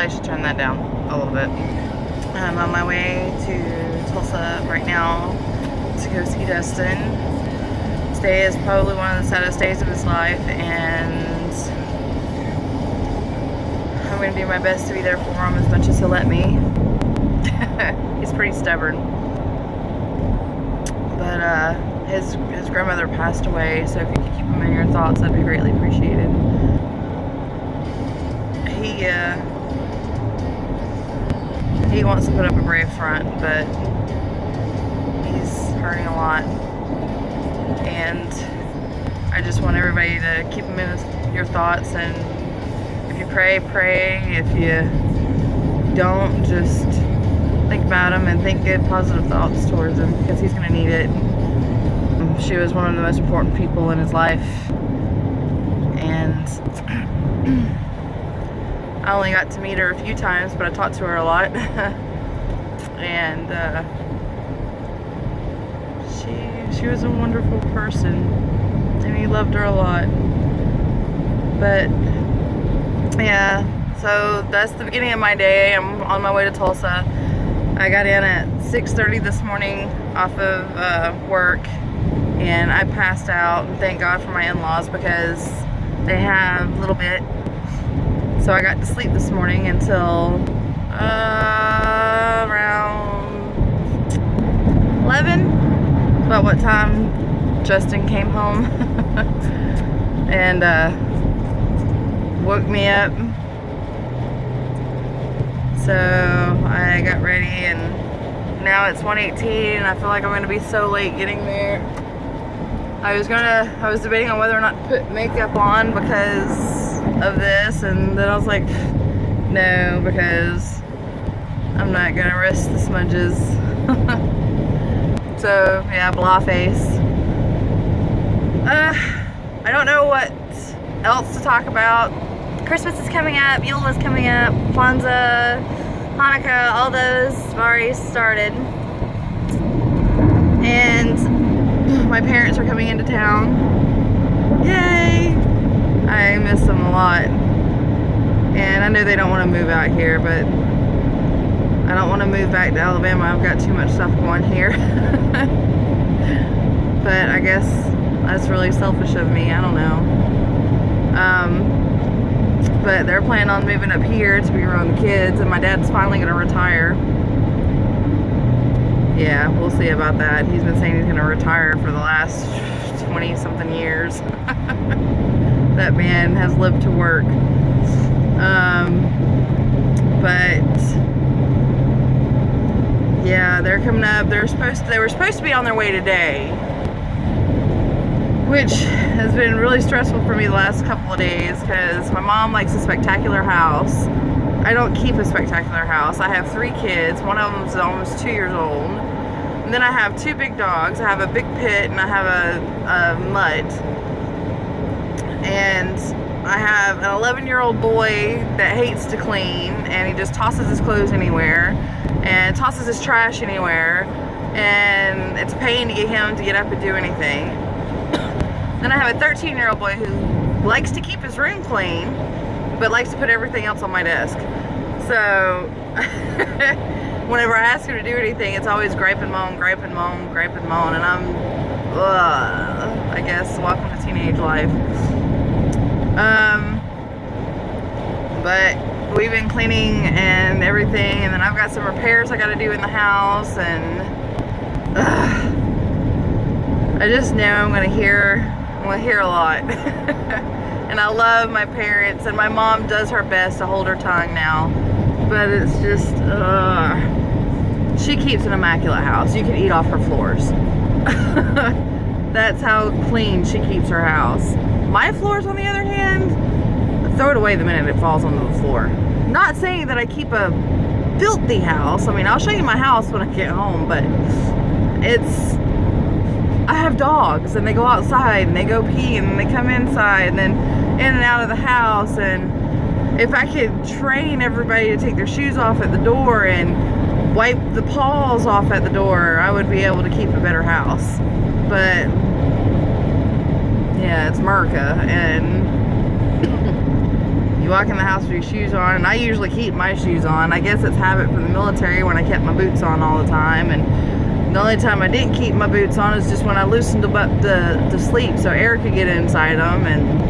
Probably should turn that down a little bit. I'm on my way to Tulsa right now to go see Dustin. Today is probably one of the saddest days of his life, and I'm going to do my best to be there for him as much as he'll let me. He's pretty stubborn. But his grandmother passed away, so if you could keep him in your thoughts, that'd be greatly appreciated. He wants to put up a brave front, but he's hurting a lot. And I just want everybody to keep him in your thoughts, and if you pray, pray. If you don't, just think about him and think good, positive thoughts towards him, because he's going to need it. She was one of the most important people in his life, and I only got to meet her a few times, but I talked to her a lot. And she was a wonderful person, and he loved her a lot. But yeah, so that's the beginning of my day. I'm on my way to Tulsa. I got in at 6:30 this morning off of work, and I passed out. And thank God for my in-laws, because they have a little bit. So I got to sleep this morning until around 11. About what time Justin came home and woke me up. So I got ready, and now it's 1:18, and I feel like I'm gonna be so late getting there. I was debating on whether or not to put makeup on because of this, and then I was like, no, because I'm not gonna risk the smudges. So yeah, blah face. I don't know what else to talk about. Christmas is coming up, Yule is coming up, Kwanzaa, Hanukkah, all those have already started. And my parents are coming into town. Yay! I miss them a lot. And I know they don't want to move out here, but I don't want to move back to Alabama. I've got too much stuff going here. But I guess that's really selfish of me. I don't know. But they're planning on moving up here to be around the kids, and my dad's finally going to retire. Yeah, we'll see about that. He's been saying he's going to retire for the last 20-something years. That man has lived to work. But yeah, they're coming up. They were supposed to be on their way today, which has been really stressful for me the last couple of days, because my mom likes a spectacular house. I don't keep a spectacular house. I have 3 kids. One of them is almost 2 years old. And then I have 2 big dogs. I have a big pit, and I have a mutt. And I have an 11-year-old boy that hates to clean, and he just tosses his clothes anywhere and tosses his trash anywhere, and it's a pain to get him to get up and do anything. Then I have a 13-year-old boy who likes to keep his room clean, but likes to put everything else on my desk. So whenever I ask him to do anything, it's always gripe and moan, gripe and moan, gripe and moan, and I'm, I guess, welcome to teenage life. But we've been cleaning and everything, and then I've got some repairs I got to do in the house, and I just know I'm gonna hear a lot. And I love my parents, and my mom does her best to hold her tongue now, but it's just she keeps an immaculate house. You can eat off her floors. That's how clean she keeps her house. My floors, on the other hand, I throw it away the minute it falls onto the floor. Not saying that I keep a filthy house. I mean, I'll show you my house when I get home, but I have dogs, and they go outside, and they go pee, and they come inside, and then in and out of the house. And if I could train everybody to take their shoes off at the door and wipe the paws off at the door, I would be able to keep a better house. But yeah, it's America, and you You walk in the house with your shoes on, and I usually keep my shoes on. I guess it's habit from the military when I kept my boots on all the time, and the only time I didn't keep my boots on is just when I loosened them up to sleep so air could get inside them, and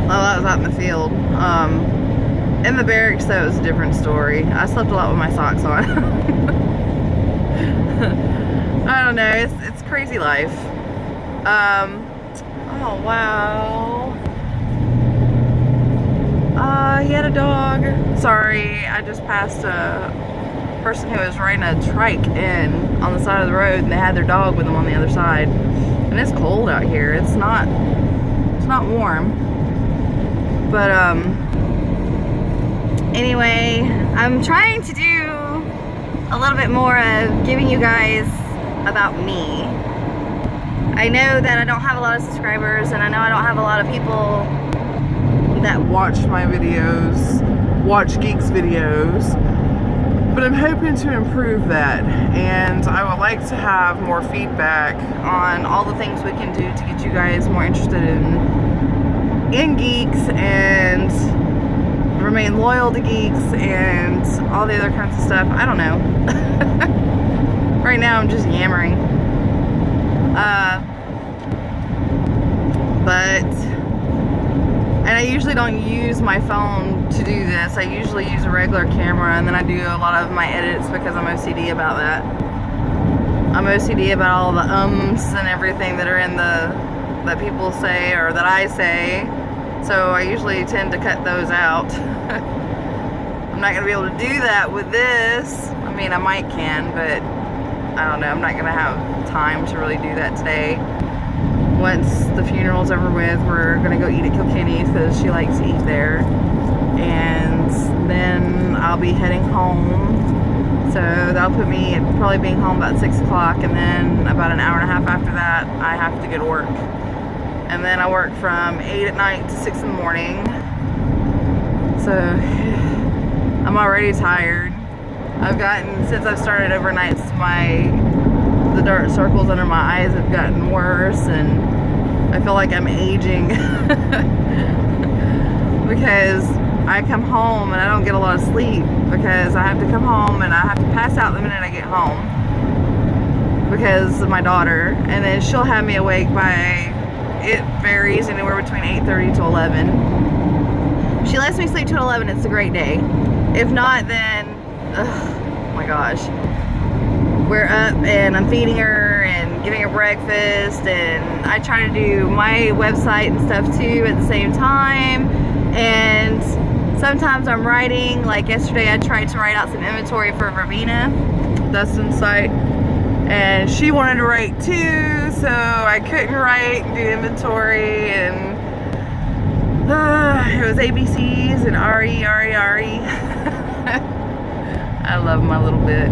that was out in the field. In the barracks, that was a different story. I slept a lot with my socks on. I don't know, it's crazy life. Oh wow. He had a dog. Sorry, I just passed a person who was riding a trike in on the side of the road, and they had their dog with them on the other side. And it's cold out here. It's not warm. But anyway, I'm trying to do a little bit more of giving you guys about me. I know that I don't have a lot of subscribers, and I know I don't have a lot of people that watch my videos, watch Geeks videos, but I'm hoping to improve that, and I would like to have more feedback on all the things we can do to get you guys more interested in Geeks and remain loyal to Geeks and all the other kinds of stuff. I don't know. Right now I'm just yammering. And I usually don't use my phone to do this. I usually use a regular camera, and then I do a lot of my edits because I'm OCD about that. I'm OCD about all the ums and everything that are in that people say or that I say. So I usually tend to cut those out. I'm not gonna be able to do that with this. I mean, I might can, but I don't know. I'm not gonna have time to really do that today. Once the funeral's over with, we're gonna go eat at Kilkenny's because she likes to eat there, and then I'll be heading home. So that'll put me at probably being home about 6 o'clock, and then about an hour and a half after that I have to go to work, and then I work from 8 at night to 6 in the morning. So I'm already tired. I've gotten, since I've started overnights, the dark circles under my eyes have gotten worse, and I feel like I'm aging because I come home and I don't get a lot of sleep because I have to come home and I have to pass out the minute I get home because of my daughter, and then she'll have me awake by, it varies anywhere between 8:30 to 11. She lets me sleep till 11, it's a great day. If not, then oh my gosh, we're up and I'm feeding her and giving her breakfast, and I try to do my website and stuff too at the same time. And sometimes I'm writing, like yesterday I tried to write out some inventory for Verbena, Dustin's site, and she wanted to write too, so I couldn't write and do inventory, and it was ABCs and RE. I love my little bit.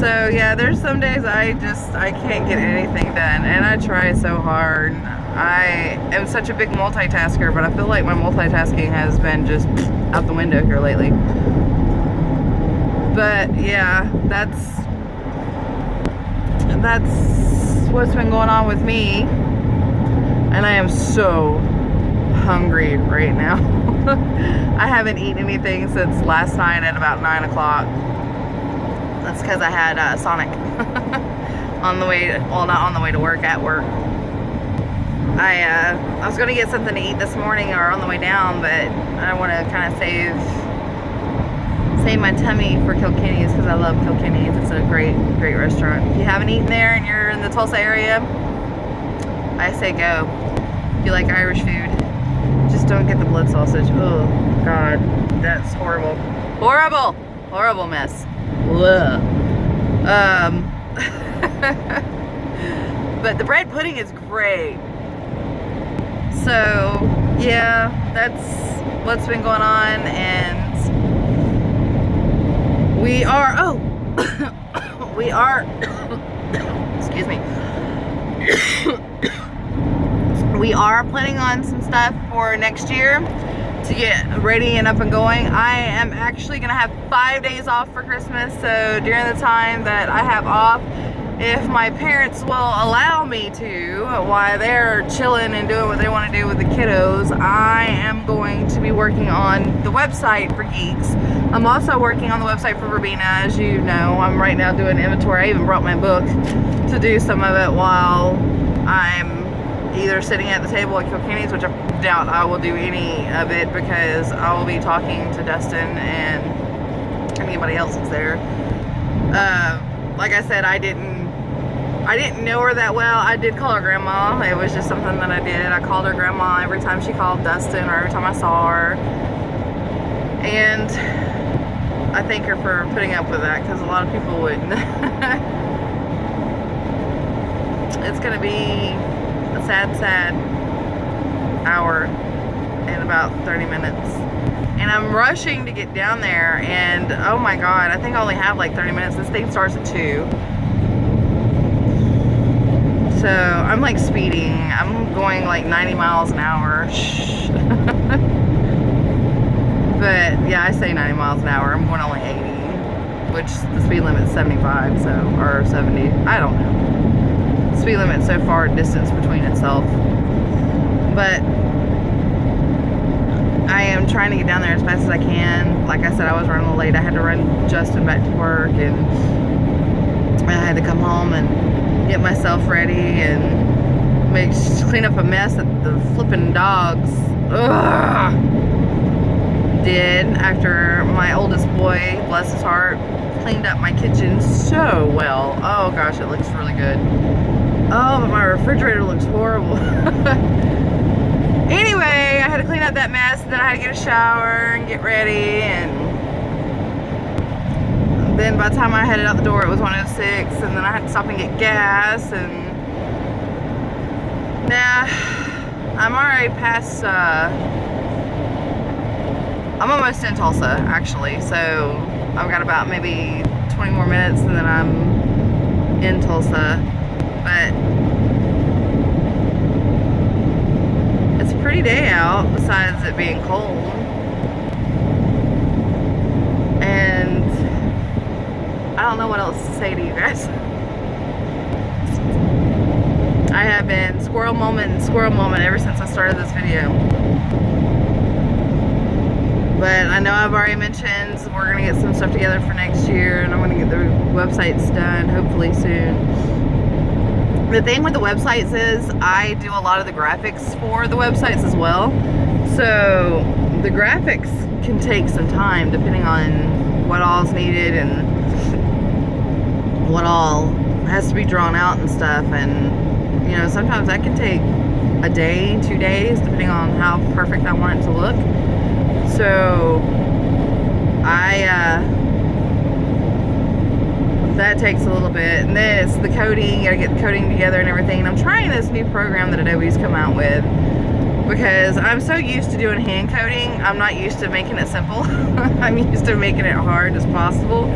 So yeah, there's some days I can't get anything done, and I try so hard. I am such a big multitasker, but I feel like my multitasking has been just out the window here lately. But yeah, that's what's been going on with me, and I am so hungry right now. I haven't eaten anything since last night at about 9 o'clock. That's because I had Sonic on the way, well, not on the way to work, at work. I was going to get something to eat this morning or on the way down, but I want to kind of save my tummy for Kilkenny's because I love Kilkenny's. It's a great restaurant. If you haven't eaten there and you're in the Tulsa area, I say go. If you like Irish food, just don't get the blood sausage. Oh God, that's horrible. Horrible mess. Ugh. But the bread pudding is great. So yeah, that's what's been going on, and we are excuse me. We are planning on some stuff for next year to get ready and up and going. I am actually gonna have 5 days off for Christmas, so during the time that I have off, if my parents will allow me to, while they're chilling and doing what they want to do with the kiddos, I am going to be working on the website for Geeks. I'm also working on the website for Verbena, as you know. I'm right now doing inventory. I even brought my book to do some of it while I'm either sitting at the table at Kilkenny's, which I doubt I will do any of it because I will be talking to Dustin and anybody else that's there. Like I said, I didn't know her that well. I did call her grandma. It was just something that I did. I called her grandma every time she called Dustin or every time I saw her. And I thank her for putting up with that because a lot of people wouldn't. It's going to be a sad, sad hour in about 30 minutes. And I'm rushing to get down there, and oh my god, I think I only have like 30 minutes. This thing starts at 2. So I'm like speeding. I'm going like 90 miles an hour. But yeah, I say 90 miles an hour. I'm going only 80, which the speed limit's 75, so, or 70. I don't know. The speed limit's so far distance between itself. But I am trying to get down there as fast as I can. Like I said, I was running a little late. I had to run Justin back to work, and I had to come home and get myself ready and clean up a mess that the flipping dogs did after my oldest boy, bless his heart, cleaned up my kitchen so well. Oh gosh, it looks really good. Oh, but my refrigerator looks horrible. Anyway, I had to clean up that mess, then I had to get a shower and get ready, and then by the time I headed out the door it was 1:06, and then I had to stop and get gas, and nah, I'm already past, I'm almost in Tulsa actually, so I've got about maybe 20 more minutes and then I'm in Tulsa. But it's a pretty day out, besides it being cold. And I don't know what else to say to you guys. I have been squirrel moment ever since I started this video. But I know I've already mentioned we're going to get some stuff together for next year, and I'm going to get the websites done hopefully soon. The thing with the websites is I do a lot of the graphics for the websites as well. So the graphics can take some time depending on what all is needed and what all has to be drawn out and stuff. And you know, sometimes that can take a day, 2 days, depending on how perfect I want it to look. So that takes a little bit, and then it's the coding. You gotta get the coding together and everything. And I'm trying this new program that Adobe's come out with because I'm so used to doing hand coding. I'm not used to making it simple. I'm used to making it hard as possible.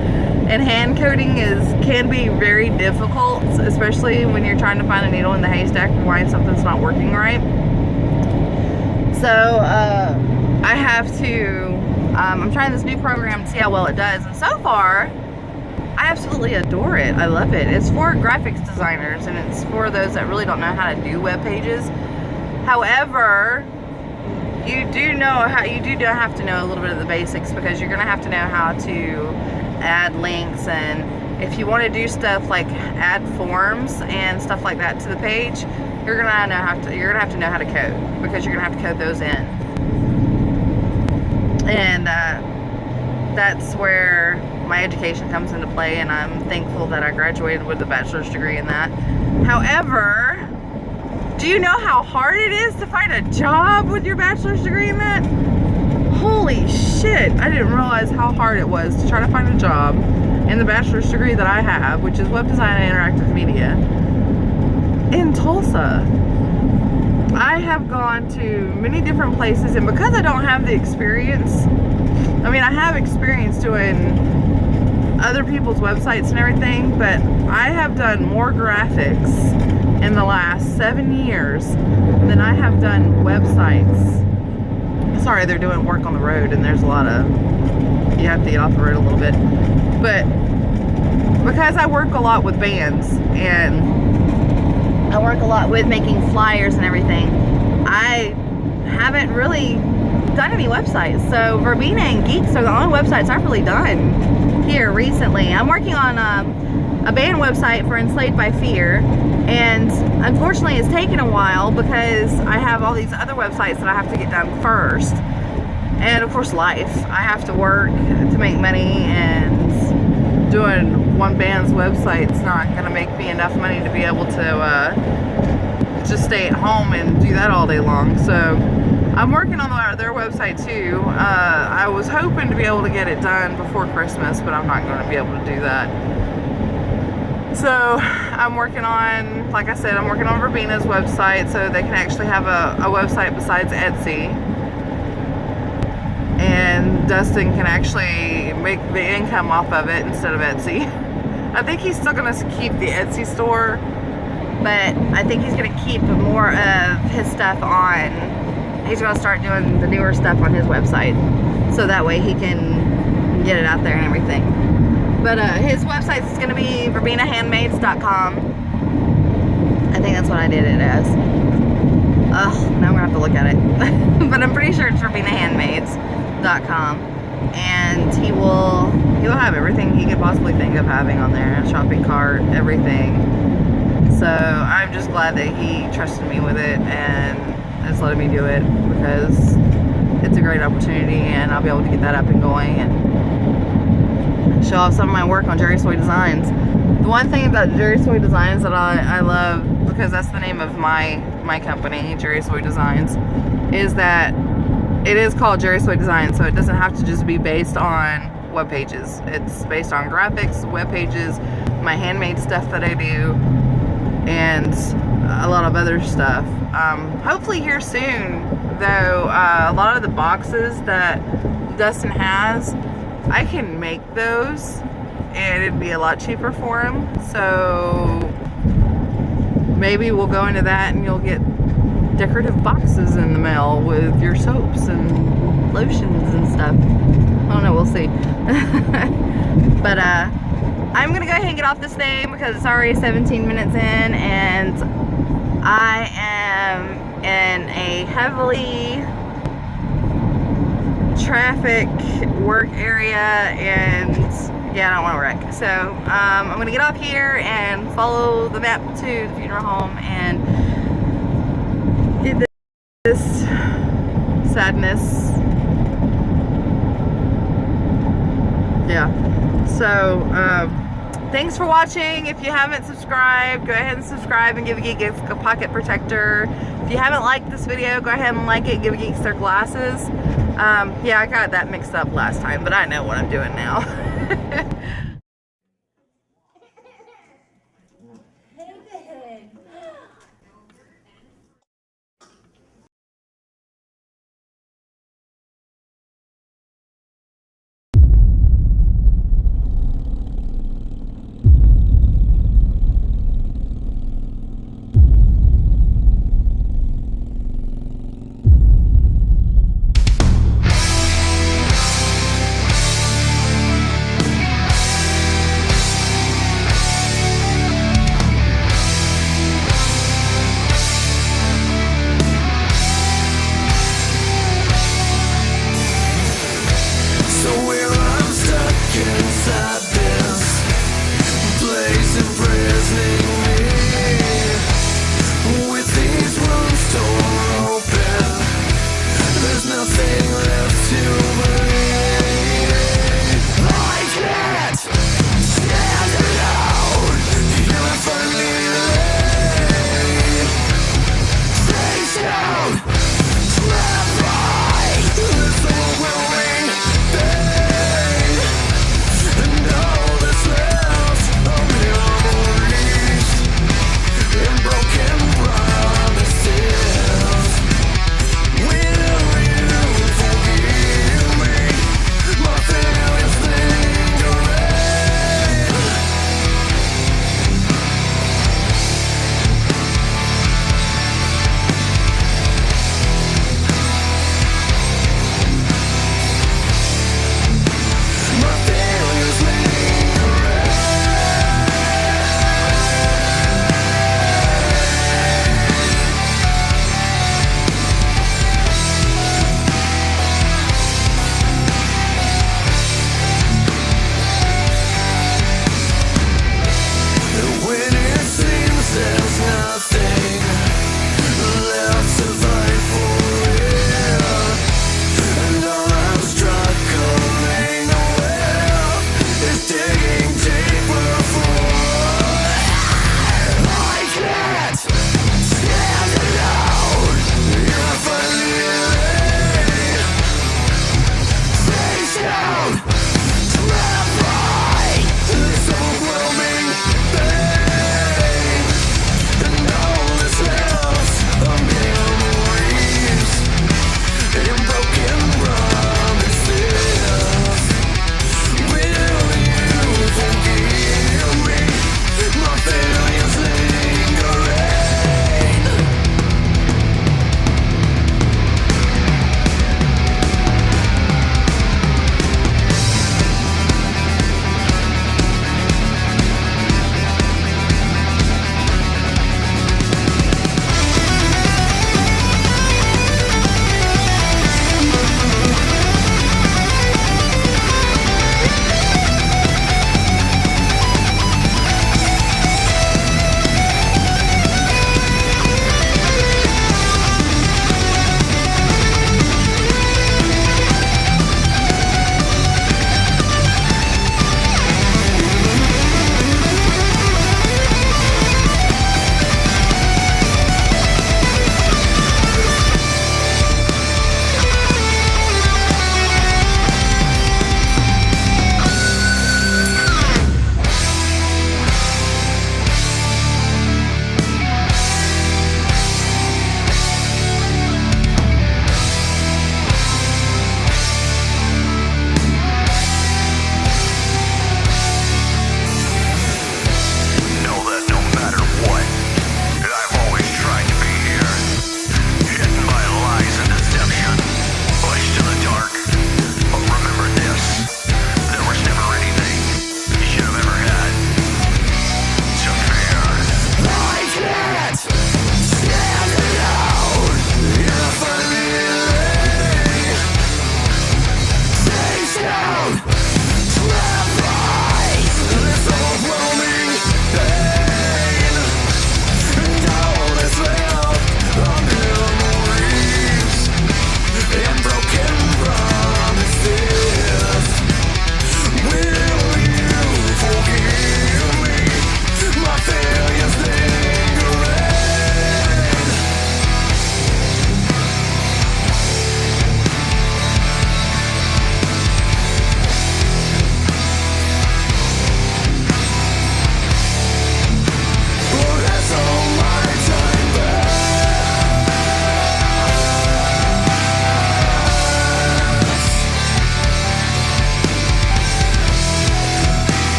And hand coding can be very difficult, especially when you're trying to find a needle in the haystack and why something's not working right. So I have to, I'm trying this new program to see how well it does, and so far I absolutely adore it. I love it. It's for graphics designers, and it's for those that really don't know how to do web pages. However, you do have to know a little bit of the basics, because you're gonna have to know how to add links, and if you want to do stuff like add forms and stuff like that to the page, you're gonna have to know how to code, because you're gonna have to code those in. And that's where my education comes into play, and I'm thankful that I graduated with a bachelor's degree in that. However, do you know how hard it is to find a job with your bachelor's degree in that? Holy shit, I didn't realize how hard it was to try to find a job in the bachelor's degree that I have, which is web design and interactive media, in Tulsa. I have gone to many different places, and because I don't have the experience, I mean, I have experience doing other people's websites and everything, but I have done more graphics in the last 7 years than I have done websites. Sorry, they're doing work on the road, and there's a lot of, you have to get off the road a little bit, but because I work a lot with bands and I work a lot with making flyers and everything, I haven't really done any websites. So Verbena and Geeks are the only websites I've really done here recently. I'm working on a band website for Enslaved by Fear, and unfortunately it's taken a while because I have all these other websites that I have to get done first. And of course life. I have to work to make money, and doing one band's website's not going to make me enough money to be able to just stay at home and do that all day long. So I'm working on their website too. I was hoping to be able to get it done before Christmas, but I'm not going to be able to do that. So I'm working on, like I said, I'm working on Verbena's website so they can actually have a website besides Etsy. And Dustin can actually make the income off of it instead of Etsy. I think he's still going to keep the Etsy store, but I think he's going to keep more of his stuff on. He's going to start doing the newer stuff on his website, so that way he can get it out there and everything. But his website is going to be verbenahandmaids.com. I think that's what I did it as. Ugh, now we're going to have to look at it. But I'm pretty sure it's verbenahandmaids.com, and he'll have everything he could possibly think of having on there, a shopping cart, everything. So I'm just glad that he trusted me with it and has let me do it, because it's a great opportunity and I'll be able to get that up and going and show off some of my work on Jerry Soy Designs. The one thing about Jerry Soy Designs that I love, because that's the name of my company, Jerry Soy Designs, is that it is called Jerry Soy Designs, so it doesn't have to just be based on web pages. It's based on graphics, web pages, my handmade stuff that I do, and a lot of other stuff. Hopefully here soon, though, a lot of the boxes that Dustin has, I can make those and it'd be a lot cheaper for him. So maybe we'll go into that and you'll get decorative boxes in the mail with your soaps and lotions and stuff. I don't know, we'll see. But I'm gonna go ahead and get off this thing because it's already 17 minutes in and I am in a heavily traffic work area, and yeah, I don't want to wreck. So I'm gonna get off here and follow the map to the funeral home and get this sadness. Yeah, so thanks for watching. If you haven't subscribed, go ahead and subscribe and give E.P.P a pocket protector. If you haven't liked this video, go ahead and like it. Give Geeks their glasses. Yeah, I got that mixed up last time, but I know what I'm doing now. begging to